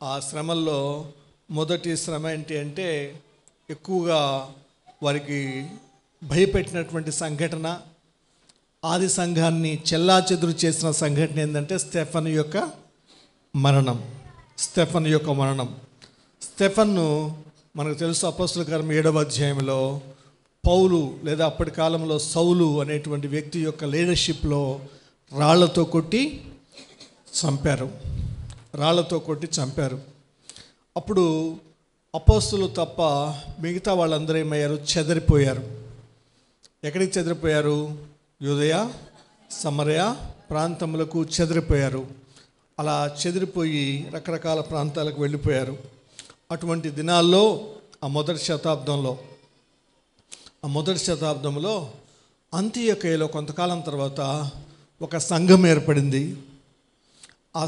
ఆ శ్రమల్లో మొదటి శ్రమ ఏంటి అంటే ఎక్కువగా వారికి భయపెట్టినటువంటి సంఘటన, ఆది సంఘాన్ని చెల్లాచెదురు చేసిన సంఘటన ఏంటంటే స్టెఫను యొక్క మరణం. స్టెఫన్ను మనకు తెలుసు, అపోస్తలుల కార్యం 7వ అధ్యాయంలో పౌలు లేదా అప్పటి కాలంలో సౌలు అనేటువంటి వ్యక్తి యొక్క లీడర్షిప్లో రాళ్లతో కొట్టి చంపారు. అప్పుడు అపోస్తలులు తప్ప మిగతా వాళ్ళందరూ ఏమయ్యారు? చెదిరిపోయారు. ఎక్కడికి చెదిరిపోయారు? యూదయ, సమరయ ప్రాంతములకు చెదిరిపోయారు. అలా చెదిరిపోయి రకరకాల ప్రాంతాలకు వెళ్ళిపోయారు. అటువంటి దినాల్లో ఆ మొదటి శతాబ్దంలో అంతియొకయలో కొంతకాలం తర్వాత ఒక సంఘం ఏర్పడింది. ఆ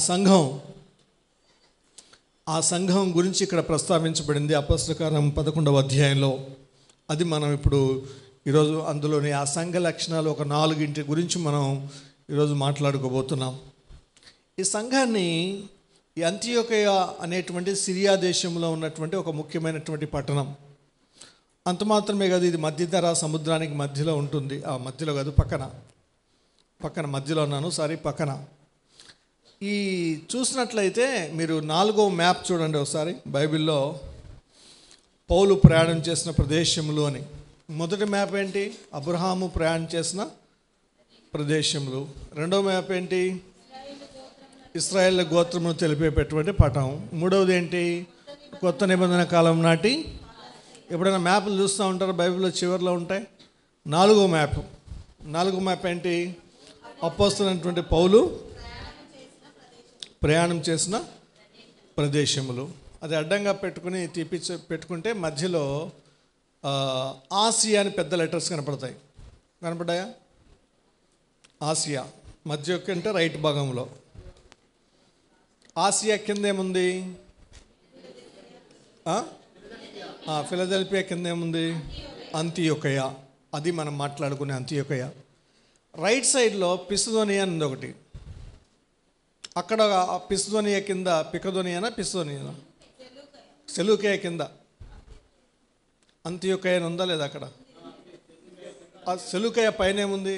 సంఘం గురించి ఇక్కడ ప్రస్తావించబడింది అపోస్తలుల కార్యం 11వ అధ్యాయంలో. అది మనం ఇప్పుడు ఈరోజు అందులోని ఆ సంఘ లక్షణాలు ఒక 4 గురించి మనం ఈరోజు మాట్లాడుకోబోతున్నాం. ఈ సంఘాన్ని ఈ అంతియొకయ అనేటువంటి సిరియా దేశంలో ఉన్నటువంటి ఒక ముఖ్యమైనటువంటి పట్టణం. అంత మాత్రమే కాదు, ఇది మధ్యధరా సముద్రానికి మధ్యలో ఉంటుంది. మధ్యలో కాదు, పక్కన మధ్యలో ఉన్నాను, పక్కన. ఈ చూసినట్లయితే మీరు 4వ మ్యాప్ చూడండి ఒకసారి బైబిల్లో, పౌలు ప్రయాణం చేసిన ప్రదేశములు అని. మొదటి మ్యాప్ ఏంటి? అబ్రహాము ప్రయాణం చేసిన ప్రదేశములు. రెండవ మ్యాప్ ఏంటి? ఇశ్రాయేల్ గోత్రమును తెలిపేటటువంటి పటం. మూడవది ఏంటి? కొత్త నిబంధన కాలం నాటి. ఎప్పుడైనా మ్యాప్లు చూస్తూ ఉంటారు, బైబిల్లో చివరిలో ఉంటాయి. 4వ మ్యాప్ ఏంటి? అపోస్తలుడైనటువంటి పౌలు ప్రయాణం చేసిన ప్రదేశములు. అది అడ్డంగా పెట్టుకుంటే మధ్యలో ఆసియా అని పెద్ద లెటర్స్ కనపడ్డాయా? ఆసియా మధ్య అంటే రైట్ భాగంలో. ఆసియా కింద ఏముంది? ఫిలదెల్ఫియా కింద ఏముంది? అంతియొకయ. అది మనం మాట్లాడుకునే అంతియొకయ. రైట్ సైడ్లో పిసిదోనియా ఉంది ఒకటి. అక్కడ పిసిదోనియా కింద పిసిదోనియానా సెలూకయ కింద అంతియొకయ ఉందా లేదా? అక్కడ ఆ సెలూకయ పైన ఏముంది?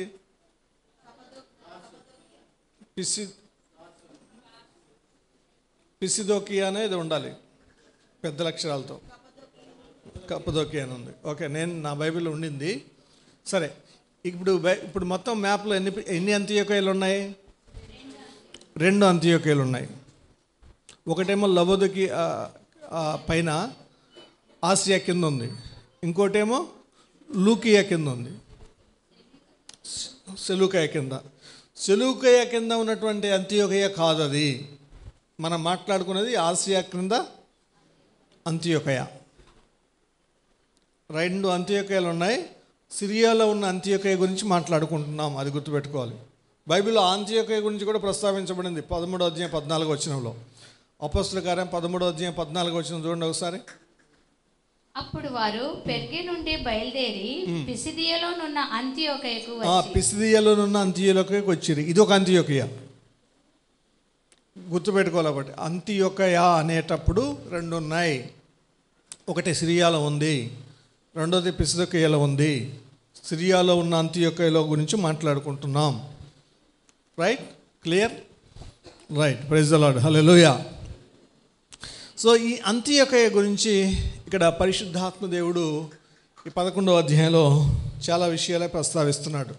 పిసిదోకియా అనేది ఉండాలి పెద్ద అక్షరాలతో. కప్పదోకియా అని ఉంది. ఓకే, నా బైబిల్లో ఉండింది. సరే, ఇప్పుడు మొత్తం మ్యాప్లో ఎన్ని అంతియొకయలు ఉన్నాయి? 2 అంతియొకయలు ఉన్నాయి. ఒకటేమో లవోదికి పైన ఆసియా కింద ఉంది, ఇంకోటేమో లూకియా కింద ఉంది, సెలూకయ కింద ఉన్నటువంటి అంతియొకయ కాదు అది. మనం మాట్లాడుకున్నది ఆసియా క్రింద అంతియొకయ. 2 అంతియొకయలు ఉన్నాయి. సిరియాలో ఉన్న అంతియొకయ గురించి మాట్లాడుకుంటున్నాం, అది గుర్తుపెట్టుకోవాలి. బైబిల్లో అంతియొకయ గురించి కూడా ప్రస్తావించబడింది 13వ అధ్యాయం 14వ వచనంలో. అపోస్తలుల కార్యం 13వ అధ్యాయం 14వ వచనం చూడండి ఒకసారి. అప్పుడు వారు పెర్గే నుండి బయలుదేరి పిసిదియలోనున్న అంతియొకయకు వచ్చిరి. ఇది ఒక అంతియొకయ, గుర్తుపెట్టుకోవాలి. ఒకటి అంతియొకయ అనేటప్పుడు 2 ఉన్నాయి. ఒకటి సిరియాలో ఉంది, రెండోది పిసిదొకయలో ఉంది. సిరియాలో ఉన్న అంతియొకయలో గురించి మాట్లాడుకుంటున్నాం. Right? Clear? Right. Praise the Lord. Hallelujah. So ఈ అంతియొకయ గురించి ఇక్కడ పరిశుద్ధాత్మ దేవుడు ఈ 11వ అధ్యాయంలో చాలా విషయాలే ప్రస్తావిస్తున్నాడు.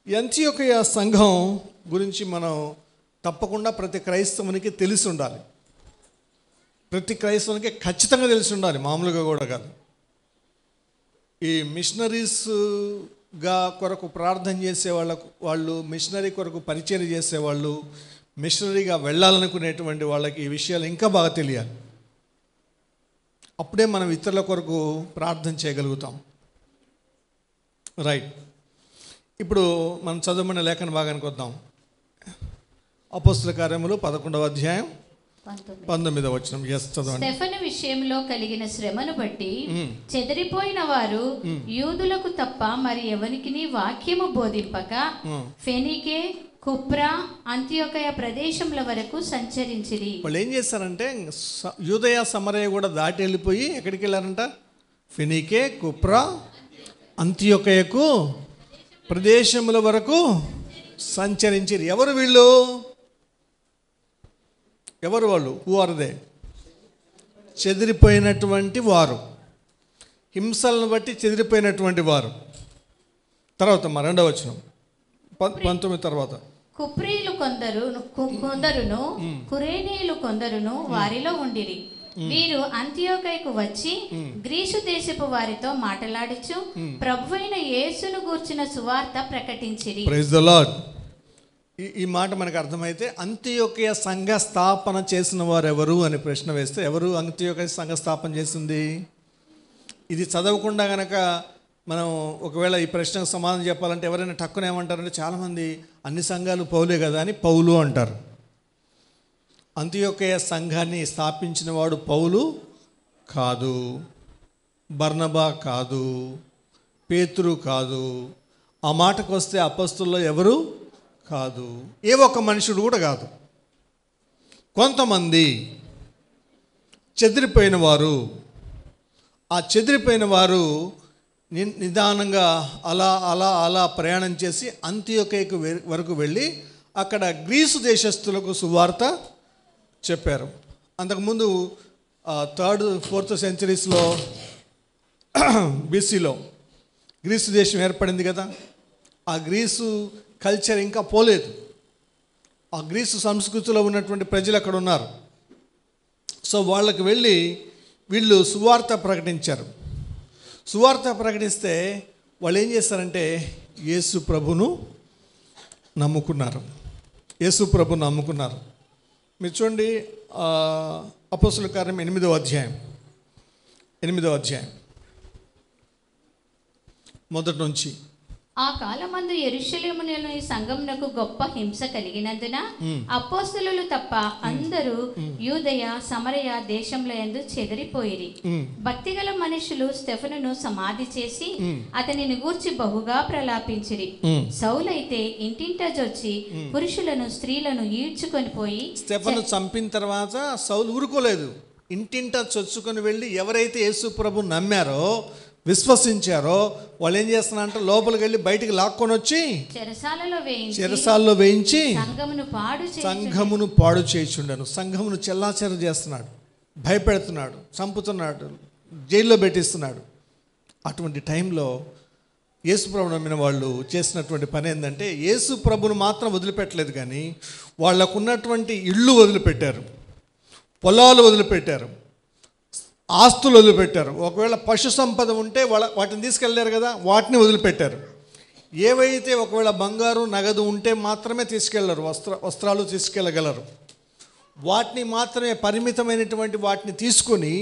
ఈ అంతియొకయ సంఘం గురించి మనం తప్పకుండా ప్రతి క్రైస్తవునికి తెలిసి ఉండాలి. ప్రతి క్రైస్తవునికి ఖచ్చితంగా తెలిసి ఉండాలి, మామూలుగా కూడా కాదు. ఈ మిషనరీస్గా కొరకు ప్రార్థన చేసే వాళ్ళు మిషనరీ కొరకు పరిచయం చేసేవాళ్ళు, మిషనరీగా వెళ్ళాలనుకునేటువంటి వాళ్ళకి ఈ విషయాలు ఇంకా బాగా తెలియాలి. అప్పుడే మనం ఇతరుల కొరకు ప్రార్థన చేయగలుగుతాం. రైట్. ఇప్పుడు మనం చదవమనే లేఖన భాగానికి వద్దాం. అపోస్తలుల కార్యములు 11వ అధ్యాయం 19వ వచనం. స్టెఫను విషయంలో కలిగిన శ్రమను బట్టి చెదిరిపోయిన వారు యూదులకు తప్ప మరి ఎవరికి వాక్యము బోధింపక ఫెనీకే, కుప్రా అంత్యోకయ ప్రదేశముల వరకు సంచరించిరి. వాళ్ళు ఏం చేశారంటే యూదయ సమరయ కూడా దాటి వెళ్ళిపోయి ఎక్కడికి వెళ్ళారంట? ఫెనీకే, కుప్రా, అంత్యోకయకు ప్రదేశముల వరకు సంచరించిరి. ఎవరు వీళ్ళు? ఎవరు వాళ్ళు? Who are they? చెదిరిపోయినటువంటి వారు, హింసలను బట్టి చెదిరిపోయినటువంటి వారు. తర్వాత రెండవ వచనం 19 తర్వాత. కుప్రీలు కొందరును కురేనీయులు కొందరును వారిలో ఉండిరి. వీరు అంత్యోకయకు వచ్చి గ్రీసు దేశపు వారితో మాట్లాడుచు ప్రభువైన యేసును గూర్చిన సువార్త ప్రకటించిరి. Praise the lord. ఈ మాట మనకు అర్థమైతే అంత్యోకయ సంఘ స్థాపన చేసిన వారు ఎవరు అని ప్రశ్న వేస్తే, ఎవరు అంత్యోకయ సంఘ స్థాపన చేసింది? ఇది చదవకుండా గనక మనం ఒకవేళ ఈ ప్రశ్నకు సమాధానం చెప్పాలంటే ఎవరైనా టక్కున ఏమంటారంటే, చాలామంది అన్ని సంఘాలు పౌలే కదా అని పౌలు అంటారు. అంత్యోకయ సంఘాన్ని స్థాపించిన వాడు పౌలు కాదు, బర్నబా కాదు, పేతురు కాదు, ఆ మాటకు వస్తే అపొస్తలుల్లో ఎవరు కాదు, ఏ ఒక్క మనుషుడు కూడా కాదు. కొంతమంది చెదిరిపోయిన వారు, ఆ చెదిరిపోయిన వారు నిదానంగా అలా అలా అలా ప్రయాణం చేసి అంత్యోకయకు వరకు వెళ్ళి అక్కడ గ్రీసు దేశస్తులకు సువార్త చెప్పారు. అంతకుముందు 3rd 4th సెంచరీస్లో బీసీలో గ్రీసు దేశం ఏర్పడింది కదా. ఆ గ్రీసు కల్చర్ ఇంకా పోలేదు. ఆ గ్రీసు సంస్కృతిలో ఉన్నటువంటి ప్రజలు అక్కడ ఉన్నారు. సో వాళ్ళకి వెళ్ళి వీళ్ళు సువార్త ప్రకటించారు. సువార్త ప్రకటిస్తే వాళ్ళు ఏం చేస్తారంటే యేసు ప్రభును నమ్ముకున్నారు. యేసు ప్రభును నమ్ముకున్నారు. మీరు చూడండి, అపోస్తలుల కార్యం 8వ అధ్యాయం మొదటి నుంచి. ఆ కాలమందు యెరూషలేములోని సంఘమునకు గొప్ప హింస కలిగినందున అపోస్తలులు తప్ప అందరూ యూదయ సమరయ దేశంలో యందు చెదిరిపోయిరి. భక్తిగల మనుషులు స్టెఫనును సమాధి చేసి అతనిని గూర్చి బహుగా ప్రలాపించిరి. సౌలైతే ఇంటింటా జొచ్చి పురుషులను స్త్రీలను ఈడ్చుకొని పోయి, స్టెఫను చంపిన తర్వాత సౌలు ఊరుకోలేదు. ఇంటింటా చొచ్చుకొని వెళ్ళి ఎవరైతే యేసు ప్రభు నమ్మారో, విశ్వసించారో వాళ్ళు ఏం చేస్తున్నారంటే లోపలికి వెళ్ళి బయటికి లాక్కొని వచ్చి చెరసాలలో వేయించి సంఘమును పాడు చేయుచుండెను. సంఘమును చెల్లాచెర చేస్తున్నాడు, భయపెడుతున్నాడు, చంపుతున్నాడు, జైల్లో పెట్టిస్తున్నాడు. అటువంటి టైంలో యేసు ప్రభువు నమ్మిన వాళ్ళు చేసినటువంటి పని ఏంటంటే, యేసు ప్రభును మాత్రం వదిలిపెట్టలేదు, కానీ వాళ్ళకు ఉన్నటువంటి ఇళ్ళు వదిలిపెట్టారు, పొలాలు వదిలిపెట్టారు, ఆస్తులు వదిలిపెట్టారు. ఒకవేళ పశు సంపద ఉంటే వాటిని తీసుకెళ్ళారు కదా, వాటిని వదిలిపెట్టారు. ఏవైతే ఒకవేళ బంగారు నగదు ఉంటే మాత్రమే తీసుకెళ్లరు, వస్త్రాలు తీసుకెళ్ళగలరు. వాటిని మాత్రమే, పరిమితమైనటువంటి వాటిని తీసుకొని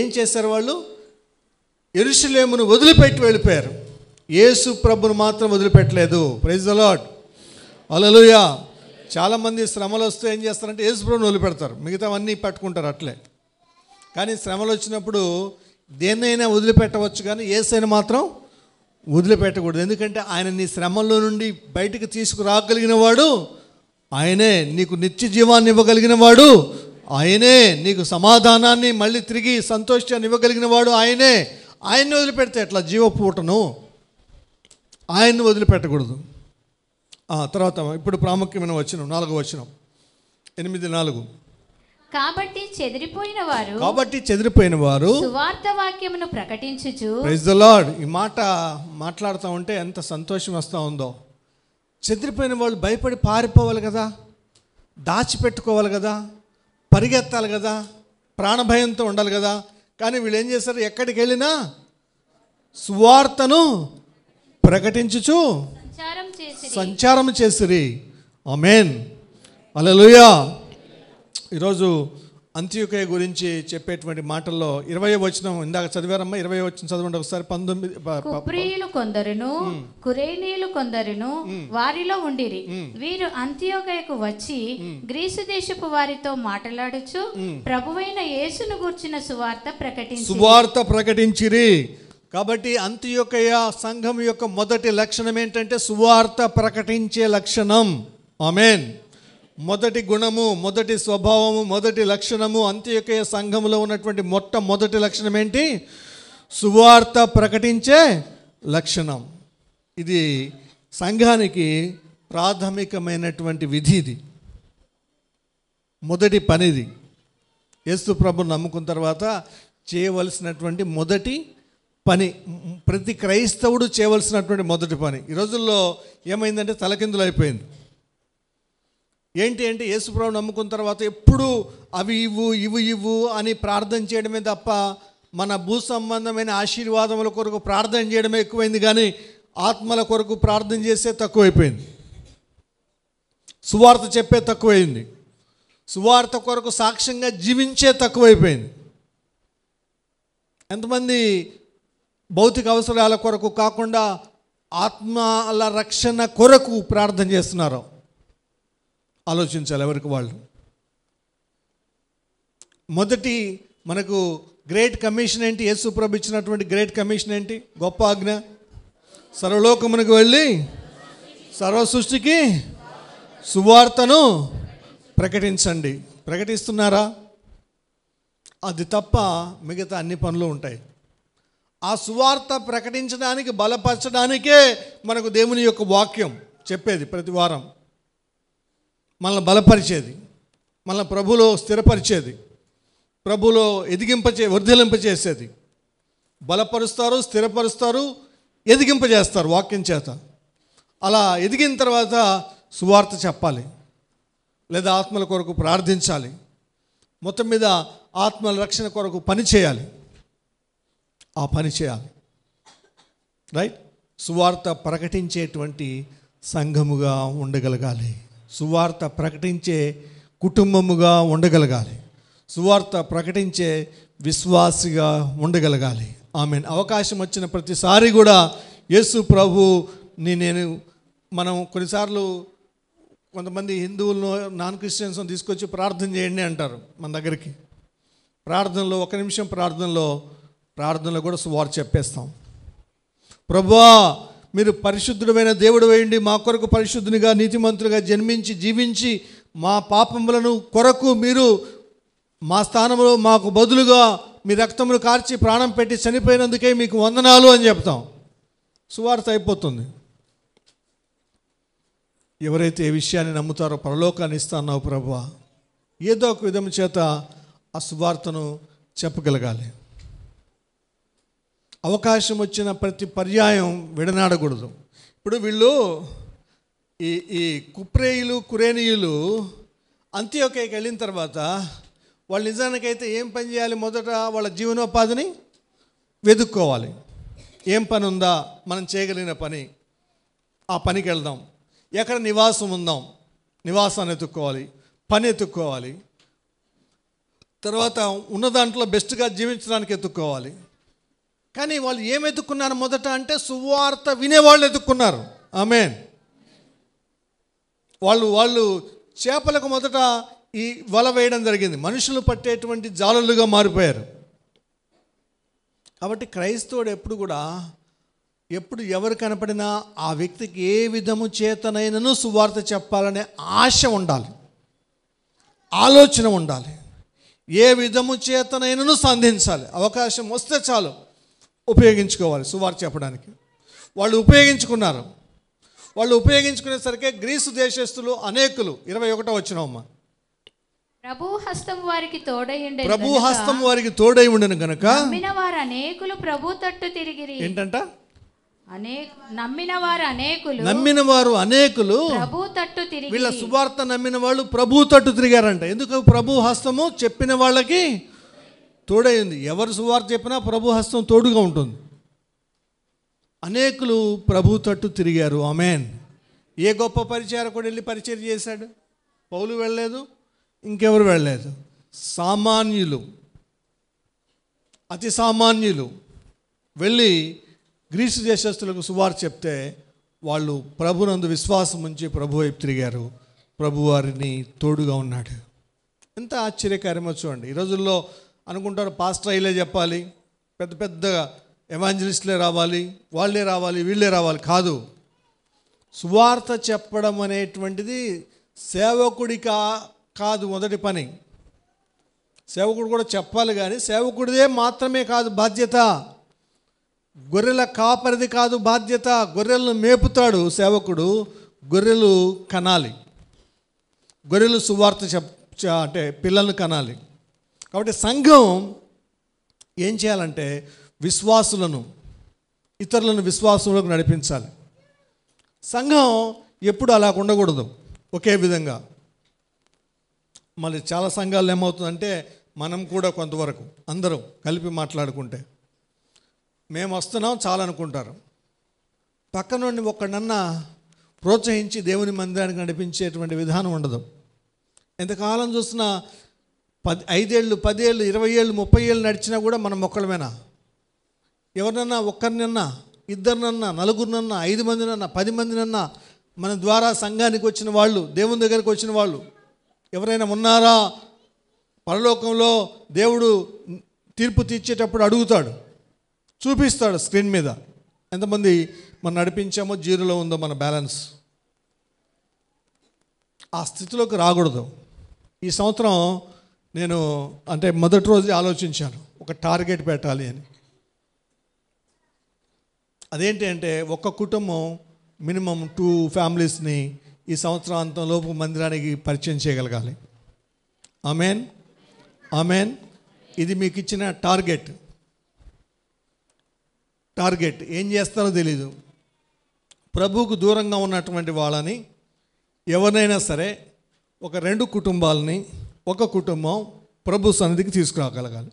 ఏం చేశారు వాళ్ళు? యెరూషలేమును వదిలిపెట్టి వెళ్ళిపోయారు. యేసు ప్రభును మాత్రం వదిలిపెట్టలేదు. ప్రైజ్ ది లార్డ్, హల్లెలూయా. చాలామంది శ్రమలు వస్తే ఏం చేస్తారంటే యేసు ప్రభువును వదిలిపెడతారు, మిగతావన్నీ పట్టుకుంటారు అట్లే. కానీ శ్రమలు వచ్చినప్పుడు దేన్నైనా వదిలిపెట్టవచ్చు, కానీ యేసుని మాత్రం వదిలిపెట్టకూడదు. ఎందుకంటే ఆయన నీ శ్రమల్లో నుండి బయటికి తీసుకురాగలిగిన వాడు ఆయనే, నీకు నిత్య జీవాన్ని ఇవ్వగలిగిన వాడు ఆయనే, నీకు సమాధానాన్ని మళ్ళీ తిరిగి సంతోషాన్ని ఇవ్వగలిగిన వాడు ఆయనే. ఆయన్ని వదిలిపెడితే ఎట్లా? జీవపూటను ఆయన్ని వదిలిపెట్టకూడదు. తర్వాత ఇప్పుడు ప్రాముఖ్యమైన వచనం 4వ వచనం 8:4. కాబట్టి చెదిరిపోయిన వారు సువార్త వాక్యమును ప్రకటించుచు. Praise the lord. ఈ మాట మాట్లాడుతూ ఉంటే ఎంత సంతోషం వస్తూ ఉందో. చెదిరిపోయిన వాళ్ళు భయపడి పారిపోవాలి కదా, దాచిపెట్టుకోవాలి కదా, పరిగెత్తాలి కదా, ప్రాణభయంతో ఉండాలి కదా. కానీ వీళ్ళు ఏం చేశారు? ఎక్కడికి వెళ్ళినా సువార్తను ప్రకటించుచు సంచారం చేసిరి. ఆమేన్, హల్లెలూయా. ఈరోజు అంత్యోకయ గురించి చెప్పేటువంటి మాటల్లో 20వ వచనం ఇందాక చదివారమ్మా. 20వ వచనం చదవండి ఒకసారి. 19. కుప్రీయులు కొందరును కురేనీయులు కొందరును వారిలో ఉండిరి. వీరు అంత్యోకయకు వచ్చి గ్రీసు దేశపు వారితో మాట్లాడుచు ప్రభువైన యేసును గూర్చిన సువార్త ప్రకటించిరి. కాబట్టి అంత్యోకయ సంఘం యొక్క మొదటి లక్షణం ఏంటంటే సువార్త ప్రకటించే లక్షణం. ఆమేన్. మొదటి గుణము, మొదటి స్వభావము, మొదటి లక్షణము, అంత్యోదయ సంఘములో ఉన్నటువంటి మొట్టమొదటి లక్షణం ఏంటి? సువార్త ప్రకటించే లక్షణం. ఇది సంఘానికి ప్రాథమికమైనటువంటి విధి. ఇది మొదటి పనిది. యేసు ప్రభువుని నమ్ముకున్న తర్వాత చేయవలసినటువంటి మొదటి పని, ప్రతి క్రైస్తవుడు చేయవలసినటువంటి మొదటి పని. ఈ రోజుల్లో ఏమైందంటే తలకిందులు అయిపోయింది. ఏంటి అంటే యేసు ప్రభువుని నమ్ముకున్న తర్వాత ఎప్పుడు అవి ఇవ్వు అని ప్రార్థన చేయడమే తప్ప మన భూ సంబంధమైన ఆశీర్వాదముల కొరకు ప్రార్థన చేయడమే ఎక్కువైంది, కానీ ఆత్మల కొరకు ప్రార్థన చేసే తక్కువైపోయింది. సువార్త చెప్పే తక్కువైంది. సువార్త కొరకు సాక్ష్యంగా జీవించే తక్కువైపోయింది. ఎంతమంది భౌతిక అవసరాల కొరకు కాకుండా ఆత్మల రక్షణ కొరకు ప్రార్థన చేస్తున్నారో ఆలోచించాలి ఎవరికి వాళ్ళు. మొదటి మనకు గ్రేట్ కమిషన్ ఏంటి? యేసు ప్రభు ఇచ్చినటువంటి గ్రేట్ కమిషన్ ఏంటి? గొప్ప ఆజ్ఞ, సర్వలోకమునకు వెళ్ళి సర్వ సృష్టికి సువార్తను ప్రకటించండి. ప్రకటిస్తున్నారా? అది తప్ప మిగతా అన్ని పనులు ఉంటాయి. ఆ సువార్త ప్రకటించడానికి, బలపరచడానికే మనకు దేవుని యొక్క వాక్యం చెప్పేది. ప్రతి వారం మనల్ని బలపరిచేది, మనల్ని ప్రభులో స్థిరపరిచేది, ప్రభులో వర్ధిలింపచేసేది. బలపరుస్తారు, స్థిరపరుస్తారు, ఎదిగింపజేస్తారు వాక్యం చేత. అలా ఎదిగిన తర్వాత సువార్త చెప్పాలి, లేదా ఆత్మల కొరకు ప్రార్థించాలి. మొత్తం మీద ఆత్మల రక్షణ కొరకు పని చేయాలి. ఆ పని చేయాలి. రైట్? సువార్త ప్రకటించేటువంటి సంఘముగా ఉండగలగాలి. సువార్త ప్రకటించే కుటుంబముగా ఉండగలగాలి. సువార్త ప్రకటించే విశ్వాసిగా ఉండగలగాలి. ఆమేన్. అవకాశం వచ్చిన ప్రతిసారి కూడా యేసు ప్రభుని మనం కొన్నిసార్లు కొంతమంది హిందువులను, నాన్ క్రిస్టియన్స్ని తీసుకొచ్చి ప్రార్థన చేయండి అంటారు మన దగ్గరికి. ప్రార్థనలో 1 నిమిషం ప్రార్థనలో కూడా సువార్త చెప్పేస్తాం. ప్రభువా, మీరు పరిశుద్ధుడైన దేవుడు వేయండి, మా కొరకు పరిశుద్ధునిగా నీతిమంతులుగా జన్మించి జీవించి మా పాపములను కొరకు మీరు మా స్థానంలో మాకు బదులుగా మీ రక్తములు కార్చి ప్రాణం పెట్టి చనిపోయినందుకే మీకు వందనాలు అని చెప్తాం. సువార్త అయిపోతుంది. ఎవరైతే ఏ విషయాన్ని నమ్ముతారో పరలోకాన్ని ఇస్తాన్నావు ప్రభువా, ఏదో ఒక విధం చేత ఆ సువార్తను చెప్పగలగాలి. అవకాశం వచ్చిన ప్రతి పర్యాయం విడనాడకూడదు. ఇప్పుడు వీళ్ళు ఈ కుప్రేయులు, కురేనీయులు అంత్యోదయకి వెళ్ళిన తర్వాత వాళ్ళు నిజానికైతే ఏం పని చేయాలి? మొదట వాళ్ళ జీవనోపాధిని వెతుక్కోవాలి. ఏం పని ఉందా మనం చేయగలిగిన పని, ఆ పనికి వెళ్దాం. ఎక్కడ నివాసం ఉందాం, నివాసాన్ని ఎత్తుక్కోవాలి, పని ఎత్తుక్కోవాలి. తర్వాత ఉన్న దాంట్లో బెస్ట్గా జీవించడానికి ఎత్తుక్కోవాలి. కానీ వాళ్ళు ఏం ఎత్తుక్కున్నారు మొదట అంటే సువార్త వినేవాళ్ళు ఎత్తుక్కున్నారు. ఆమేన్. వాళ్ళు చేపలకు మొదట ఈ వల వేయడం జరిగింది. మనుషులు పట్టేటువంటి జాలలుగా మారిపోయారు. కాబట్టి క్రైస్తవుడు ఎప్పుడు ఎవరు కనపడినా ఆ వ్యక్తికి ఏ విధము చేతనైనను సువార్త చెప్పాలనే ఆశ ఉండాలి, ఆలోచన ఉండాలి. ఏ విధము చేతనైనను సంధించాలి. అవకాశం వస్తే చాలు ఉపయోగించుకోవాలి సువార్త చెప్పడానికి. వాళ్ళు ఉపయోగించుకున్నారు. వాళ్ళు ఉపయోగించుకునేసరికి గ్రీసు దేశస్తులు అనేకులు 21వ వచనమమ్మా. ప్రభు హస్తం వారికి తోడై ఉండెను గనుక నమ్మిన వారు అనేకులు ప్రభు తట్టు తిరిగిరి. ఏంటంట? నమ్మిన వారు అనేకులు ప్రభు తట్టు తిరిగి. వీళ్ళ సువార్త నమ్మిన వాళ్ళు ప్రభు తట్టు తిరిగారంట. ఎందుకు? ప్రభు హస్తము చెప్పిన వాళ్ళకి తోడై ఉంది. ఎవరు సువార్త చెప్పినా ప్రభు హస్తం తోడుగా ఉంటుంది. అనేకులు ప్రభు తట్టు తిరిగారు. ఆమేన్. ఏ గొప్ప పరిచారకుడు వెళ్ళి పరిచయం చేశాడు? పౌలు వెళ్ళలేదు, ఇంకెవరు వెళ్ళలేదు. సామాన్యులు, అతి సామాన్యులు వెళ్ళి గ్రీసు దేశస్తులకు సువార్త చెప్తే వాళ్ళు ప్రభునందు విశ్వాసం ఉంచి ప్రభు వైపు తిరిగారు. ప్రభు వారిని తోడుగా ఉన్నాడు. ఎంత ఆశ్చర్యకార్యమో చూడండి. ఈ రోజుల్లో అనుకుంటారు పాస్టర్ అయ్యలే చెప్పాలి, పెద్ద ఎవాంజలిస్టులే రావాలి, వాళ్ళే రావాలి, వీళ్ళే రావాలి. కాదు, సువార్త చెప్పడం అనేటువంటిది సేవకుడి కాదు మొదటి పని. సేవకుడు కూడా చెప్పాలి, కానీ సేవకుడిదే మాత్రమే కాదు బాధ్యత. గొర్రెల కాపరిది కాదు బాధ్యత. గొర్రెలను మేపుతాడు సేవకుడు, గొర్రెలు కనాలి, గొర్రెలు సువార్త అంటే పిల్లలను కనాలి. కాబట్టి సంఘం ఏం చేయాలంటే విశ్వాసులను, ఇతరులను విశ్వాసంలోకి నడిపించాలి. సంఘం ఎప్పుడు అలా ఉండకూడదు ఒకే విధంగా. మళ్ళీ చాలా సంఘాలు ఏమవుతుందంటే మనం కూడా కొంతవరకు అందరూ కలిపి మాట్లాడుకుంటే మేము వస్తున్నాం చాలా అనుకుంటారు. పక్క నుండి ఒక్కడన్నా ప్రోత్సహించి దేవుని మందిరానికి నడిపించేటువంటి విధానం ఉండదు. ఎంతకాలం చూసినా 5 ఏళ్ళు 10 ఏళ్ళు 20 ఏళ్ళు 30 ఏళ్ళు నడిచినా కూడా మనం ఒక్కడమేనా? ఎవరినన్నా ఒక్కరినన్నా, ఇద్దరినన్నా, నలుగురినన్నా, 5 మందినన్నా, 10 మందినన్నా మన ద్వారా సంఘానికి వచ్చిన వాళ్ళు, దేవుని దగ్గరికి వచ్చిన వాళ్ళు ఎవరైనా ఉన్నారా? పరలోకంలో దేవుడు తీర్పు తీర్చేటప్పుడు అడుగుతాడు, చూపిస్తాడు స్క్రీన్ మీద ఎంతమంది మనం నడిపించామో, జీరోలో ఉందో మన బ్యాలెన్స్. ఆ స్థితిలోకి రాకూడదు. ఈ సంవత్సరం నేను అంటే మొదటి రోజు ఆలోచించాను ఒక టార్గెట్ పెట్టాలి అని. అదేంటి అంటే ఒక్క కుటుంబం మినిమం 2 ఫ్యామిలీస్ని ఈ సంవత్సరం అంతంలోపు మందిరానికి పరిచయం చేయగలగాలి. Amen, amen. ఇది మీకు ఇచ్చిన టార్గెట్. ఏం చేస్తారో తెలీదు. ప్రభువుకు దూరంగా ఉన్నటువంటి వాళ్ళని ఎవరినైనా సరే ఒక 2 కుటుంబాలని ఒక కుటుంబం ప్రభు సన్నిధికి తీసుకురాగలగాలి.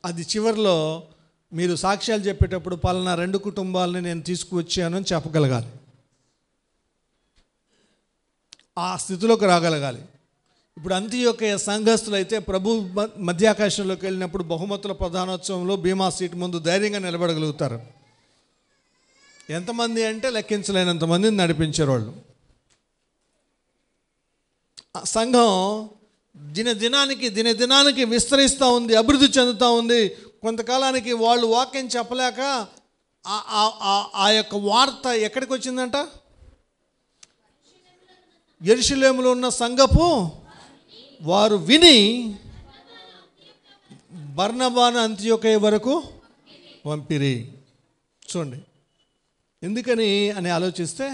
అది చివరిలో మీరు సాక్ష్యాలు చెప్పేటప్పుడు పలానా 2 కుటుంబాలని నేను తీసుకువచ్చాను అని చెప్పగలగాలి. ఆ స్థితిలోకి రాగలగాలి. ఇప్పుడు అంత్యోకయ సంఘస్థులు అయితే ప్రభు మధ్యాకాశంలోకి వెళ్ళినప్పుడు బహుమతుల ప్రధానోత్సవంలో బీమా సీటు ముందు ధైర్యంగా నిలబడగలుగుతారు. ఎంతమంది అంటే లెక్కించలేనంతమందిని నడిపించారు వాళ్ళు. సంఘం దినదినానికి విస్తరిస్తూ ఉంది, అభివృద్ధి చెందుతూ ఉంది. కొంతకాలానికి వాళ్ళు వాక్యం చెప్పలేక ఆ యొక్క వార్త ఎక్కడికి వచ్చిందంట? యెరూషలేములో ఉన్న సంఘపు వారు విని బర్నబాను అంత్యోకయ వరకు పంపిరి. చూడండి ఎందుకని అని ఆలోచిస్తే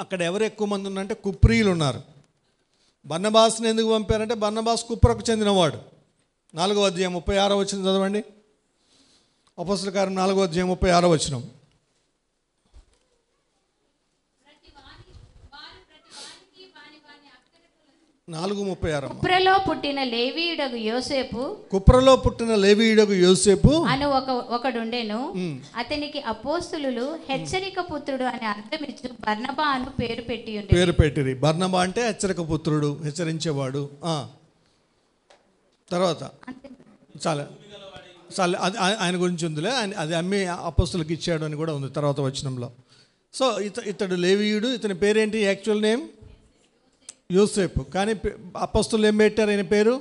అక్కడ ఎవరు ఎక్కువ మంది ఉన్నారంటే కుప్రీలు ఉన్నారు. బర్నబాస్ని ఎందుకు పంపారంటే బర్నబాస్ కుప్రకు చెందినవాడు. 4వ అధ్యాయం 36వ వచనం చదవండి. అపొస్తలుల కార్యం 4వ అధ్యాయం 36వ వచనం. కుప్రలో పుట్టిన లేవీయుడగు యోసేపు అను ఒకడుండెను. అతనికి అపోస్తలులు హెచ్చరిక పుత్రుడు అని అర్థమిచ్చు బర్నబా అను పేరు పెట్టిరి. బర్నబా అంటే హెచ్చరిక పుత్రుడు, హెచ్చరించేవాడు. తర్వాత చాలా అది ఆయన గురించి ఉందిలే, అది అమ్మి అపోస్తలులకు ఇచ్చాడు అని కూడా ఉంది తర్వాత వచనంలో. సో ఇతడు లేవీయుడు. ఇతని పేరేంటి? యాక్చువల్ నేమ్ యోసేపు. కానీ అపోస్తలులు ఏం పెట్టారు? ఆయన పేరు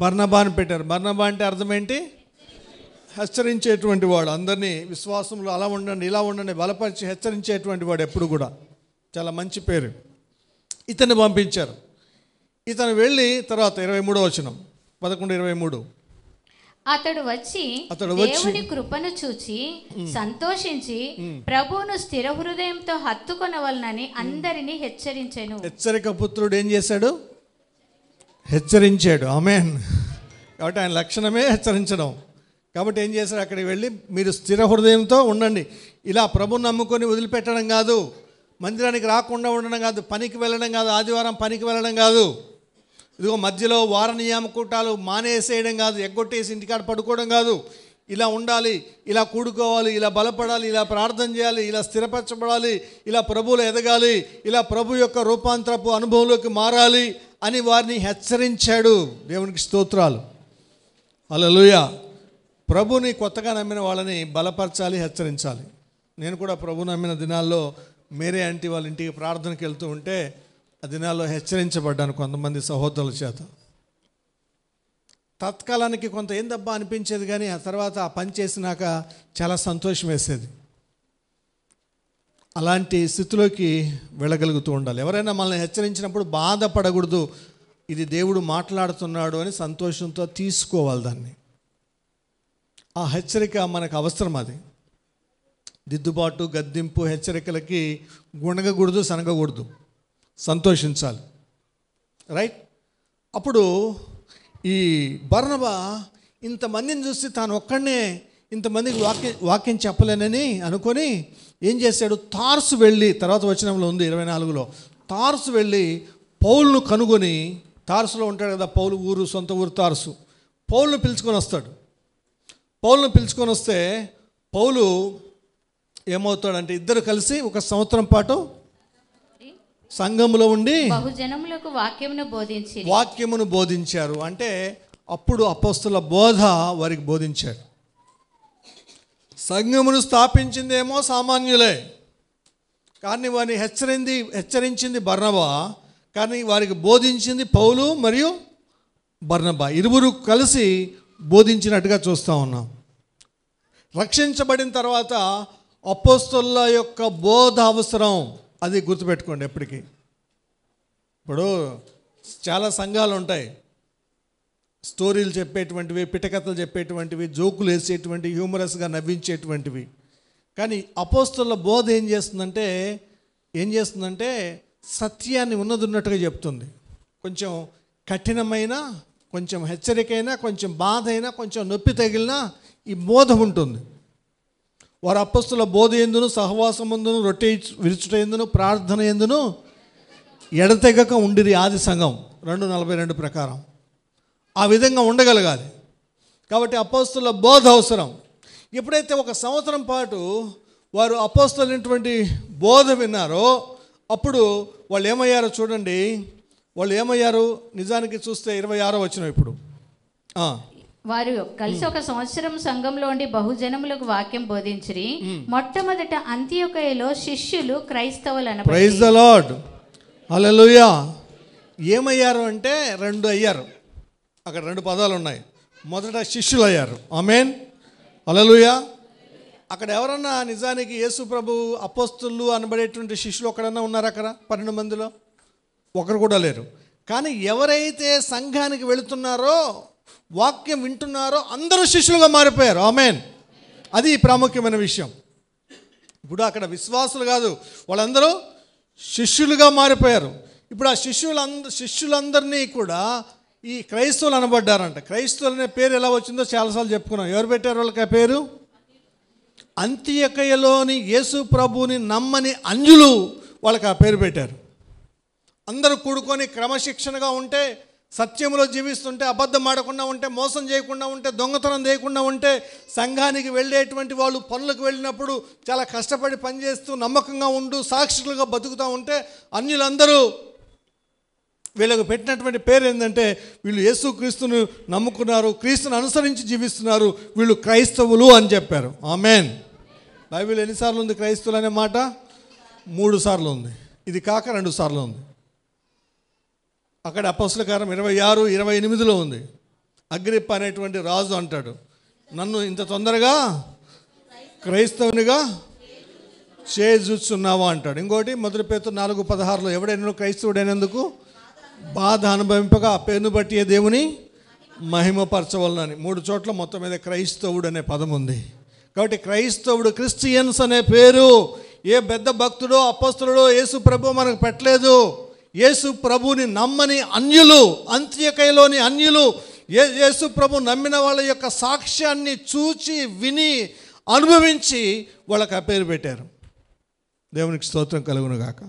బర్నబా అని పెట్టారు. బర్నబా అంటే అర్థం ఏంటి? హెచ్చరించేటువంటి వాడు. అందరినీ విశ్వాసంలో అలా ఉండండి, ఇలా ఉండండి బలపరిచి హెచ్చరించేటువంటి వాడు. ఎప్పుడు కూడా చాలా మంచి పేరు. ఇతన్ని పంపించారు. ఇతను వెళ్ళి తర్వాత 23వ వచనం 11:23 అతడు వచ్చి దేవుని కృపను చూచి సంతోషించి ప్రభువును స్థిర హృదయంతో హత్తుకొనవలనని అందరినీ హెచ్చరించెను. హెచ్చరిక పుత్రుడు ఏం చేశాడు? హెచ్చరించాడు. ఆమేన్. కాబట్టి ఆయన లక్షణమే హెచ్చరించడం. కాబట్టి ఏం చేశాడు? అక్కడికి వెళ్ళి మీరు స్థిర హృదయంతో ఉండండి. ఇలా ప్రభుని నమ్ముకొని వదిలిపెట్టడం కాదు, మందిరానికి రాకుండా ఉండడం కాదు, పనికి వెళ్ళడం కాదు, ఆదివారం పనికి వెళ్ళడం కాదు, ఇదిగో మధ్యలో వార నియామకూటాలు మానేసేయడం కాదు, ఎగ్గొట్టేసి ఇంటికాడ పడుకోవడం కాదు. ఇలా ఉండాలి, ఇలా కూడుకోవాలి, ఇలా బలపడాలి, ఇలా ప్రార్థన చేయాలి, ఇలా స్థిరపరచబడాలి, ఇలా ప్రభువులో ఎదగాలి, ఇలా ప్రభు యొక్క రూపాంతరపు అనుభవంలోకి మారాలి అని వారిని హెచ్చరించాడు. దేవునికి స్తోత్రాలు. హల్లెలూయా. ప్రభుని కొత్తగా నమ్మిన వాళ్ళని బలపరచాలి, హెచ్చరించాలి. నేను కూడా ప్రభు నమ్మిన దినాల్లో మేరే ఆంటీ వాళ్ళ ఇంటికి ప్రార్థనకి వెళ్తూ ఉంటే ఆ దినాల్లో హెచ్చరించబడ్డాను కొంతమంది సహోదరుల చేత. తత్కాలానికి కొంత ఏందబ్బా అనిపించేది, కానీ ఆ తర్వాత ఆ పని చేసినాక చాలా సంతోషం వేసేది. అలాంటి స్థితిలోకి వెళ్ళగలుగుతూ ఉండాలి. ఎవరైనా మనల్ని హెచ్చరించినప్పుడు బాధపడకూడదు, ఇది దేవుడు మాట్లాడుతున్నాడు అని సంతోషంతో తీసుకోవాలి దాన్ని. ఆ హెచ్చరిక మనకు అవసరం. అది దిద్దుబాటు, గద్దింపు, హెచ్చరికలకి గుణగకూడదు, సనగకూడదు, సంతోషించాలి. రైట్. అప్పుడు ఈ బర్నబా ఇంతమందిని చూసి తాను ఒక్కడనే ఇంతమందికి వాక్యం చెప్పలేనని అనుకొని ఏం చేశాడు, తార్సు వెళ్ళి, తర్వాత వచనంలో ఉంది 24లో, తార్సు వెళ్ళి పౌలును కనుగొని, తార్సులో ఉంటాడు కదా పౌలు ఊరు, సొంత ఊరు తార్సు, పౌలును పిలుచుకొని వస్తాడు. పౌలును పిలుచుకొని వస్తే పౌలు ఏమవుతాడంటే ఇద్దరు కలిసి 1 సంవత్సరం పాటు సంఘములో ఉండి బహుజనములకు వాక్యమును బోధించారు. అంటే అప్పుడు అపోస్తలుల బోధ వారికి బోధించాడు. సంఘమును స్థాపించిందేమో సామాన్యులే, కానీ వారిని హెచ్చరించింది బర్నబా, కానీ వారికి బోధించింది పౌలు మరియు బర్నబా, ఇరువురు కలిసి బోధించినట్టుగా చూస్తూ ఉన్నాం. రక్షించబడిన తర్వాత అపోస్తలుల యొక్క బోధ అవసరం, అది గుర్తుపెట్టుకోండి ఎప్పటికీ. ఇప్పుడు చాలా సంఘాలు ఉంటాయి, స్టోరీలు చెప్పేటువంటివి, పిటకథలు చెప్పేటువంటివి, జోకులు వేసేటువంటివి, హ్యూమరస్గా నవ్వించేటువంటివి. కానీ అపోస్తలుల బోధ ఏం చేస్తుందంటే సత్యాన్ని ఉన్నట్టుగా చెప్తుంది. కొంచెం కఠినమైన, కొంచెం హెచ్చరికైనా, కొంచెం బాధ అయినా, కొంచెం నొప్పి తగిలినా ఈ బోధ ఉంటుంది. వారు అపోస్తలుల బోధ ఎందును, సహవాసమందును, రొట్టె విరుచుట ఎందును, ప్రార్థన ఎందును ఎడతెగక ఉండిరి ఆది సంఘం 2:42 ప్రకారం. ఆ విధంగా ఉండగలగాలి. కాబట్టి అపోస్తలుల బోధ అవసరం. ఎప్పుడైతే 1 సంవత్సరం పాటు వారు అపోస్తలులైనటువంటి బోధ విన్నారో అప్పుడు వాళ్ళు ఏమయ్యారో చూడండి. వాళ్ళు ఏమయ్యారు నిజానికి చూస్తే 26వ వచనం. ఇప్పుడు వారు కలిసి 1 సంవత్సరం సంఘంలో ఉండి బహుజనములకు వాక్యం బోధించిరి. మొట్టమొదట అంతియొకయలో శిష్యులు క్రైస్తవులు అనబడి. ప్రైజ్ ద లార్డ్, హల్లెలూయా. ఏమయ్యారు అంటే 2 అయ్యారు. అక్కడ 2 పదాలు ఉన్నాయి. మొదట శిష్యులు అయ్యారు. ఆమేన్, హల్లెలూయా. అక్కడ ఎవరన్నా నిజానికి యేసు ప్రభు అపోస్తలులు అనబడేటువంటి శిష్యులు ఒకడన్నా ఉన్నారు అక్కడ 12 మందిలో? ఒకరు కూడా లేరు. కానీ ఎవరైతే సంఘానికి వెళుతున్నారో, వాక్యం వింటున్నారో అందరూ శిష్యులుగా మారిపోయారు. ఆమేన్. అది ప్రాముఖ్యమైన విషయం. ఇప్పుడు అక్కడ విశ్వాసులు కాదు, వాళ్ళందరూ శిష్యులుగా మారిపోయారు. ఇప్పుడు ఆ శిష్యులందరినీ కూడా ఈ క్రైస్తవులు అనబడ్డారంట. క్రైస్తవులు అనే పేరు ఎలా వచ్చిందో చాలాసార్లు చెప్పుకున్నాం. ఎవరు పెట్టారు వాళ్ళకి ఆ పేరు? అంతియొకయలోని యేసు ప్రభుని నమ్మని అన్యులు వాళ్ళకి ఆ పేరు పెట్టారు. అందరూ కూడుకొని క్రమశిక్షణగా ఉంటే, సత్యంలో జీవిస్తుంటే, అబద్ధం ఆడకుండా ఉంటే, మోసం చేయకుండా ఉంటే, దొంగతనం చేయకుండా ఉంటే, సంఘానికి వెళ్ళేటువంటి వాళ్ళు పనులకు వెళ్ళినప్పుడు చాలా కష్టపడి పనిచేస్తూ నమ్మకంగా ఉంటూ సాక్షులుగా బతుకుతూ ఉంటే, అన్యులందరూ వీళ్ళకు పెట్టినటువంటి పేరు ఏంటంటే వీళ్ళు యేసుక్రీస్తును నమ్ముకున్నారు, క్రీస్తును అనుసరించి జీవిస్తున్నారు, వీళ్ళు క్రైస్తవులు అని చెప్పారు. ఆమేన్. బైబిల్ ఎన్నిసార్లు ఉంది క్రైస్తవులు అనే మాట? 3 సార్లు ఉంది. ఇది కాక 2 సార్లు ఉంది. అక్కడ అపోస్తలుల కార్యం 26-28లో ఉంది. అగ్రిప్ప అనేటువంటి రాజు అంటాడు, నన్ను ఇంత తొందరగా క్రైస్తవునిగా చేజూచున్నావా అంటాడు. ఇంకోటి 1 పేతురు 4:16లో ఎవడైనా క్రైస్తవుడైనందుకు బాధ అనుభవింపగా ఆ పేరును బట్టి దేవుని మహిమపరచవలనని. 3 చోట్ల మొత్తం మీద క్రైస్తవుడు అనే పదం ఉంది. కాబట్టి క్రైస్తవుడు, క్రిస్టియన్స్ అనే పేరు ఏ పెద్ద భక్తుడో అపోస్తలుడో యేసు ప్రభు మనకు పెట్టలేదు. యేసు ప్రభుని నమ్మని అన్యులు, అంత్యకయలోని అన్యులు, యేసు ప్రభు నమ్మిన వాళ్ళ యొక్క సాక్ష్యాన్ని చూచి విని అనుభవించి వాళ్ళకి ఆ పేరు పెట్టారు. దేవునికి స్తోత్రం కలుగును గాక.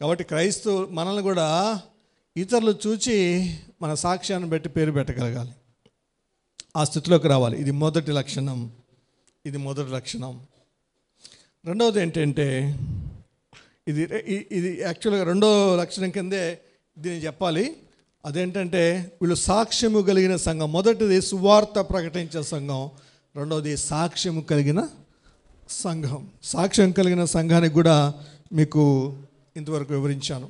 కాబట్టి క్రైస్తవు మనల్ని కూడా ఇతరులు చూచి మన సాక్ష్యాన్ని బట్టి పేరు పెట్టగలగాలి. ఆ స్థితిలోకి రావాలి. ఇది మొదటి లక్షణం. రెండవది ఏంటంటే ఇది యాక్చువల్గా రెండో లక్షణం కిందే దీన్ని చెప్పాలి. అదేంటంటే వీళ్ళు సాక్ష్యము కలిగిన సంఘం. మొదటిది సువార్త ప్రకటించే సంఘం, రెండవది సాక్ష్యము కలిగిన సంఘం. సాక్ష్యం కలిగిన సంఘానికి కూడా మీకు ఇంతవరకు వివరించాను.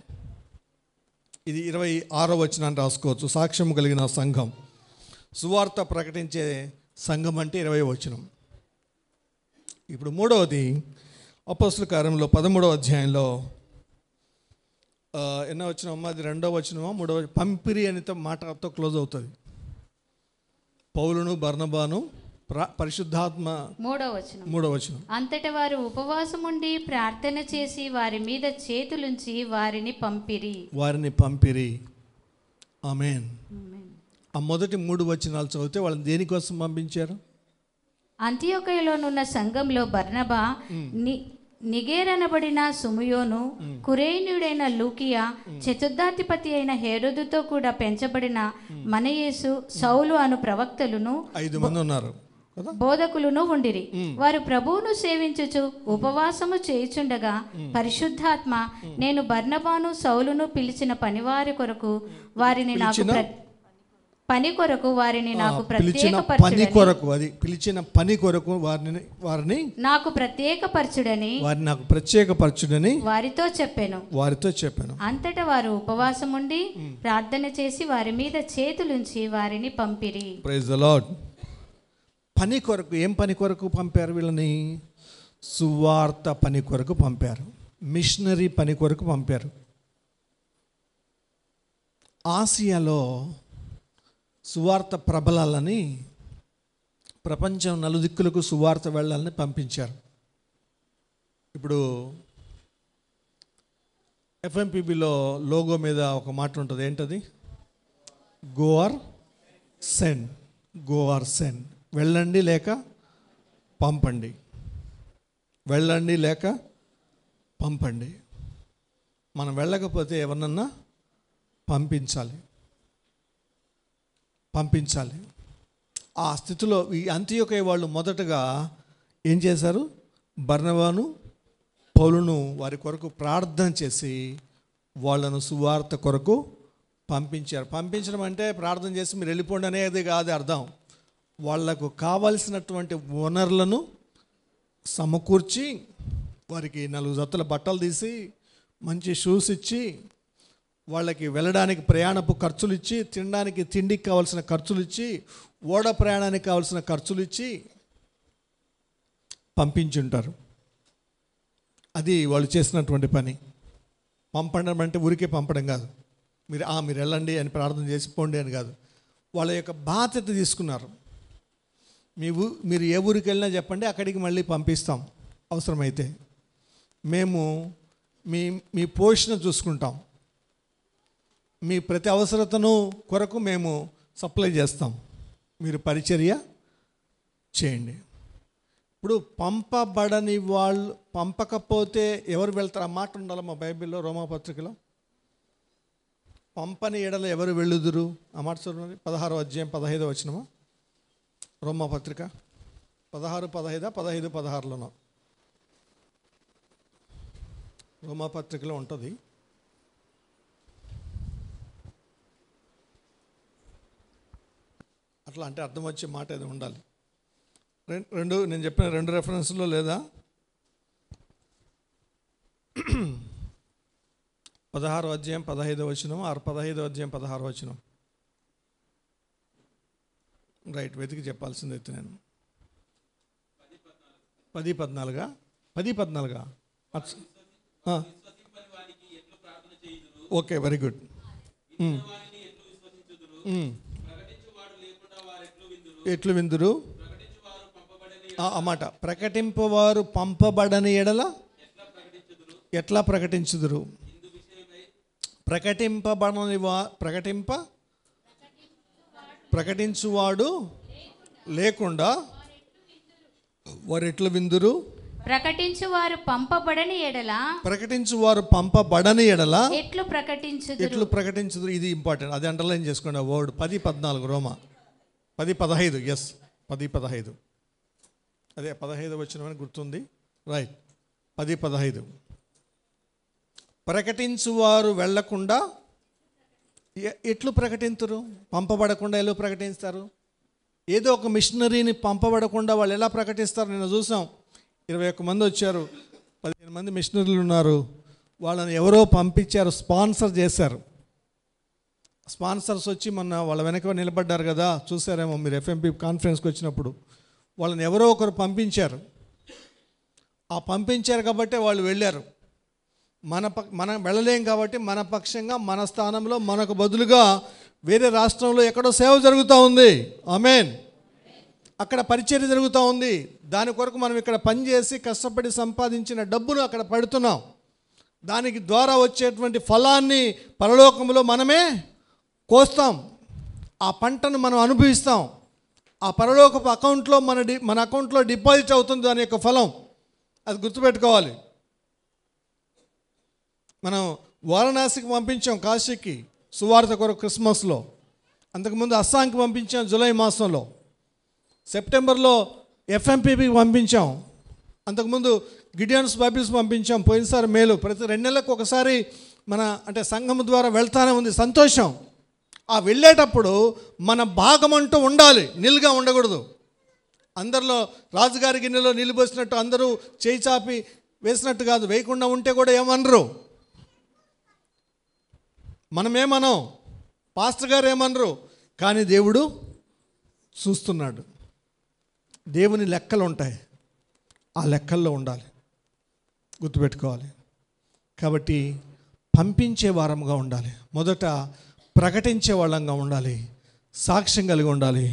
ఇది 26వ వచనాన్ని రాసుకోవచ్చు. సాక్ష్యం కలిగిన సంఘం, సువార్త ప్రకటించే సంఘం అంటే 20వ వచనం. ఇప్పుడు మూడవది అపోస్తల కార్యంలో 13వ అధ్యాయంలో ఎన్నో వచనం అమ్మా, అది 2వ వచనమా 3వ? పంపిరి అనితో మాటతో క్లోజ్ అవుతుంది. పౌలును బర్నబాను పరిశుద్ధాత్మ 3వ వచనం. అంతటా వారు ఉపవాసం ఉండి ప్రార్థన చేసి వారి మీద చేతులుంచి వారిని పంపిరి. ఆమేన్. ఆ మొదటి 3 వచనాలు చదివితే వాళ్ళని దేనికోసం పంపించారు? అంతియోకయలోనున్న సంఘంలో బర్నబా, నిగేరనబడిన సుమయోను, కురేనీయుడైన లూకియా, చతుర్థాధిపతి అయిన హేరోదుతో కూడా పెంచబడిన మనయేసు, సౌలు అను ప్రవక్తలును 5 మంది ఉన్నారు, బోధకులను ఉండిరి. వారు ప్రభువును సేవించుచు ఉపవాసము చేయుచుండగా పరిశుద్ధాత్మ, నేను బర్నబాను సౌలును పిలిచిన పని కొరకు వారిని నాకు ప్రత్యేకపరచుడని వారితో చెప్పాను. అంతటా వారు ఉపవాసం ఉండి ప్రార్థన చేసి వారి మీద చేతులుంచి వారిని పంపిరి. Praise the lord. పని కొరకు, ఏం పని కొరకు పంపారు వీళ్ళని? సువార్త పని కొరకు పంపారు, మిషనరీ పని కొరకు పంపారు. ఆసియాలో సువార్త ప్రబలాలని, ప్రపంచం నలుదిక్కులకు సువార్త వెళ్ళాలని పంపించారు. ఇప్పుడు ఎఫ్ఎంపిబిలో లోగో మీద ఒక మాట ఉంటుంది, ఏంటది? Go or send. వెళ్ళండి లేక పంపండి, వెళ్ళండి లేక పంపండి. మనం వెళ్ళకపోతే ఎవరినన్నా పంపించాలి. ఆ స్థితిలో ఈ అంతియోకయ వాళ్ళు మొదటగా ఏం చేశారు? బర్నబాను పౌలును వారి కొరకు ప్రార్థన చేసి వాళ్ళను సువార్త కొరకు పంపించారు. పంపించడం అంటే ప్రార్థన చేసి మీరు వెళ్ళిపోండి అనేది కాదు అర్థం. వాళ్లకు కావలసినటువంటి వనరులను సమకూర్చి, వారికి 4 జతల బట్టలు తీసి, మంచి షూస్ ఇచ్చి, వాళ్ళకి వెళ్ళడానికి ప్రయాణపు ఖర్చులు ఇచ్చి, తినడానికి తిండికి కావాల్సిన ఖర్చులు ఇచ్చి, ఓడ ప్రయాణానికి కావాల్సిన ఖర్చులు ఇచ్చి పంపించుంటారు. అది వాళ్ళు చేసినటువంటి పని. పంపడం అంటే ఊరికే పంపడం కాదు, మీరు వెళ్ళండి అని ప్రార్థన చేసి పోండి అని కాదు. వాళ్ళ యొక్క బాధ్యత తీసుకున్నారు. మీరు ఏ ఊరికి వెళ్ళినా చెప్పండి, అక్కడికి మళ్ళీ పంపిస్తాం. అవసరమైతే మేము మీ పోషణ చూసుకుంటాం, మీ ప్రతి అవసరతను కొరకు మేము సప్లై చేస్తాం, మీరు పరిచర్య చేయండి. ఇప్పుడు పంపబడని వాళ్ళు, పంపకపోతే ఎవరు వెళ్తారు? ఆ మాట ఉండాలి మా బైబిల్లో, రోమాపత్రికలో. పంపని ఎడల ఎవరు వెళ్ళుదురు? ఆ మాట చూడండి, 16వ అధ్యాయం 15వ వచనము. రోమాపత్రిక 16:15, 15:16లోనో రోమాపత్రికలో ఉంటుంది. అట్లా అంటే అర్థం వచ్చే మాట ఏదో ఉండాలి. నేను చెప్పిన 2 రెఫరెన్స్లో లేదా? 16వ అధ్యాయం 15వ వచనం, 15వ అధ్యాయం 16వ వచనం. రైట్, వెతికి చెప్పాల్సిందైతే నేను 10:14 10:14. Okay, very good. ఎట్లు విందురు? ఆ మాట, ప్రకటింపవారు పంపబడని ఎడల ఎట్లా ప్రకటించుదురు? ప్రకటించువాడు లేకుండా వారు ఎట్లు విందురు? ప్రకటించువారు పంపబడని ఎడల ఎట్లు ప్రకటించుదురు. ఇది ఇంపార్టెంట్, అది అండర్లైన్ చేసుకోండి ఆ వర్డ్. 10:14 రోమా 10:15. ఎస్, 10:15. అదే 15 వచనమని గుర్తుంది. రైట్, 10:15. ప్రకటించువారు వెళ్ళకుండా ఎట్లు ప్రకటింతురు? పంపబడకుండా ఎలా ప్రకటిస్తారు? ఏదో ఒక మిషనరీని పంపబడకుండా వాళ్ళు ఎలా ప్రకటిస్తారు? నిన్న చూసాం, 21 మంది వచ్చారు, 15 మంది మిషనరీలు ఉన్నారు. వాళ్ళని ఎవరో పంపించారు, స్పాన్సర్ చేశారు. స్పాన్సర్స్ వచ్చి మొన్న వాళ్ళ వెనక నిలబడ్డారు కదా, చూసారేమో మీరు ఎఫ్ఎంపి కాన్ఫరెన్స్కి వచ్చినప్పుడు. వాళ్ళని ఎవరో ఒకరు పంపించారు. ఆ పంపించారు కాబట్టి వాళ్ళు వెళ్ళారు. మనం వెళ్ళలేం కాబట్టి మన పక్షంగా మన స్థానంలో మనకు బదులుగా వేరే రాష్ట్రంలో ఎక్కడో సేవ జరుగుతూ ఉంది. ఆమేన్. అక్కడ పరిచర్య జరుగుతూ ఉంది. దాని కొరకు మనం ఇక్కడ పనిచేసి కష్టపడి సంపాదించిన డబ్బును అక్కడ పెడుతున్నాం. దానికి ద్వారా వచ్చేటువంటి ఫలాన్ని పరలోకంలో మనమే కోస్తాం. ఆ పంటను మనం అనుభవిస్తాం. ఆ పరలోకపు అకౌంట్లో మన అకౌంట్లో డిపాజిట్ అవుతుంది దాని యొక్క ఫలం. అది గుర్తుపెట్టుకోవాలి. మనం వారణాసికి పంపించాం, కాశీకి సువార్త కొరకు క్రిస్మస్లో. అంతకుముందు అస్సాంకి పంపించాం జూలై మాసంలో. సెప్టెంబర్లో ఎఫ్ఎంపీబీకి పంపించాం. అంతకుముందు గిడియన్స్ బైబిల్స్ పంపించాం. పోయినసారి మేలు. ప్రతి 2 నెలలకు ఒకసారి అంటే సంఘం ద్వారా వెళ్తానే ఉంది. సంతోషం. ఆ వెళ్ళేటప్పుడు మన భాగం అంటూ ఉండాలి, నిల్గా ఉండకూడదు. అందరిలో రాజుగారి గిన్నెలో నీళ్ళు పోసినట్టు అందరూ చేయి చాపి వేసినట్టు కాదు. వేయకుండా ఉంటే కూడా ఏమనరు, మనమేమనం, పాస్టర్ గారు ఏమనరు. కానీ దేవుడు చూస్తున్నాడు. దేవుని లెక్కలు ఉంటాయి, ఆ లెక్కల్లో ఉండాలి, గుర్తుపెట్టుకోవాలి. కాబట్టి పంపించే వారంగా ఉండాలి. మొదట ప్రకటించే వాళ్ళంగా ఉండాలి, సాక్ష్యం కలిగి ఉండాలి.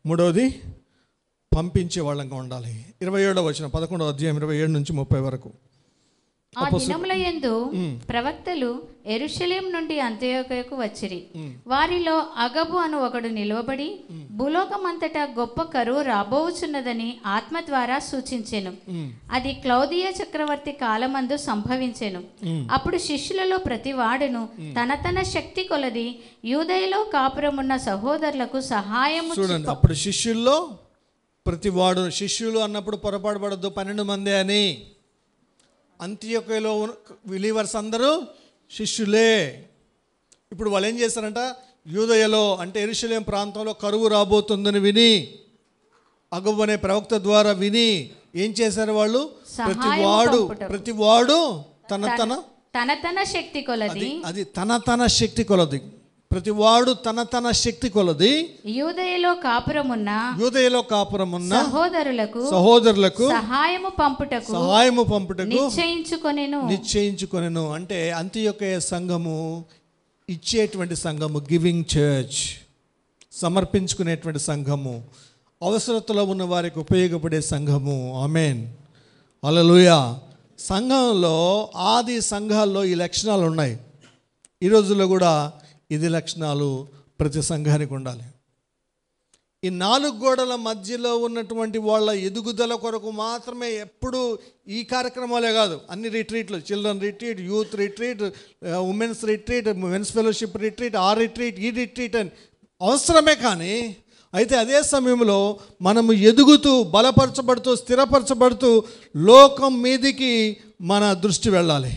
మూడవది పంపించే వాళ్ళంగా ఉండాలి. 27వ వచనం 11వ అధ్యాయం 27 నుంచి 30 వరకు. ఆ దినముల యందు ప్రవక్తలు యెరూషలేము నుండి అంతియోకయకు వచ్చిరి. వారిలో అగబు అను ఒకడు నిలవబడి భూలోకమంతటా గొప్ప కరువు రాబోవుచున్నదని ఆత్మ ద్వారా సూచించెను. అది క్లౌదియ చక్రవర్తి కాలమందు సంభవించెను. అప్పుడు శిష్యులలో ప్రతి వాడును తన తన శక్తి కొలది యూదయలో కాపురమున్న సహోదరులకు సహాయము. చూడండి, అప్పుడు శిష్యుల్లో ప్రతి వాడు, శిష్యులు అన్నప్పుడు పొరపాటు పడద్దు, 12 మందే అని. అంతియోకయలో బిలీవర్స్ అందరూ శిష్యులే. ఇప్పుడు వాళ్ళు ఏం చేస్తారంట, యూదయలో అంటే యెరూషలేము ప్రాంతంలో కరువు రాబోతుందని విని, అగబు అనే ప్రవక్త ద్వారా విని ఏం చేశారు వాళ్ళు? ప్రతి వాడు తన శక్తి కొలది, అది తన శక్తి కొలది, ప్రతి వాడు తన శక్తి కొలది యూదయలో కాపురమున్న సహోదరులకు సహాయము పంపుటకు నిశ్చయించుకొనెను. అంటే అంతియోకయ సంఘము ఇచ్చేటువంటి సంఘము, గివింగ్ చర్చ్, సమర్పించుకునేటువంటి సంఘము, అవసరతలో ఉన్న వారికి ఉపయోగపడే సంఘము. ఆమేన్, హల్లెలూయా. సంఘంలో ఆది సంఘాల్లో ఈ లక్షణాలు ఉన్నాయి. ఈ రోజుల్లో కూడా ఇది లక్షణాలు ప్రతి సంఘానికి ఉండాలి. ఈ 4 గోడల మధ్యలో ఉన్నటువంటి వాళ్ళ ఎదుగుదల కొరకు మాత్రమే ఎప్పుడు ఈ కార్యక్రమాలే కాదు, అన్ని రిట్రీట్లు, children retreat, youth retreat, women's retreat, men's fellowship retreat, ఆ రిట్రీట్, ఈ రిట్రీట్ అని అవసరమే. కానీ అయితే అదే సమయంలో మనము ఎదుగుతూ, బలపరచబడుతూ, స్థిరపరచబడుతూ లోకం మీదికి మన దృష్టి వెళ్ళాలి.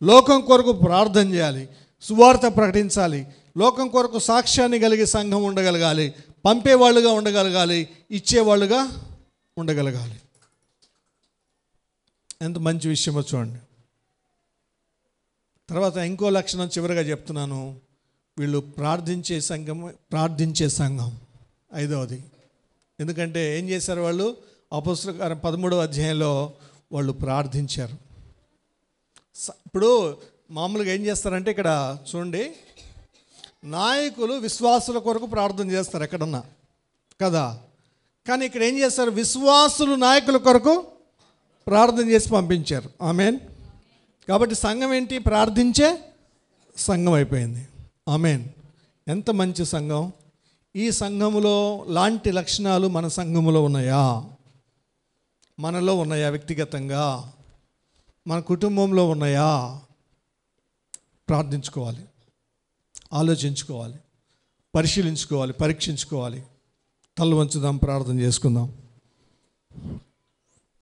లోకం కొరకు ప్రార్థన చేయాలి, సువార్త ప్రకటించాలి, లోకం కొరకు సాక్ష్యాన్ని కలిగి సంఘం ఉండగలగాలి, పంపేవాళ్ళుగా ఉండగలగాలి, ఇచ్చేవాళ్ళుగా ఉండగలగాలి. ఎంత మంచి విషయమో చూడండి. తర్వాత ఇంకో లక్షణం చివరిగా చెప్తున్నాను, వీళ్ళు ప్రార్థించే సంఘం 5వది. ఎందుకంటే ఏం చేశారు వాళ్ళు? అపోస్తలుల కార్యం 13వ అధ్యాయంలో వాళ్ళు ప్రార్థించారు. ఇప్పుడు మామూలుగా ఏం చేస్తారంటే ఇక్కడ చూడండి, నాయకులు విశ్వాసుల కొరకు ప్రార్థన చేస్తారు ఎక్కడన్నా కదా. కానీ ఇక్కడ ఏం చేస్తారు? విశ్వాసులు నాయకుల కొరకు ప్రార్థన చేసి పంపించారు. ఆమేన్. కాబట్టి సంఘం ఏంటి? ప్రార్థించే సంఘం అయిపోయింది. ఆమేన్. ఎంత మంచి సంఘం. ఈ సంఘములో లాంటి లక్షణాలు మన సంఘములో ఉన్నాయా? మనలో ఉన్నాయా? వ్యక్తిగతంగా మన కుటుంబంలో ఉన్నాయా? ప్రార్థించుకోవాలి, ఆలోచించుకోవాలి, పరిశీలించుకోవాలి, పరీక్షించుకోవాలి. తల వంచుదాం, ప్రార్థన చేసుకుందాం.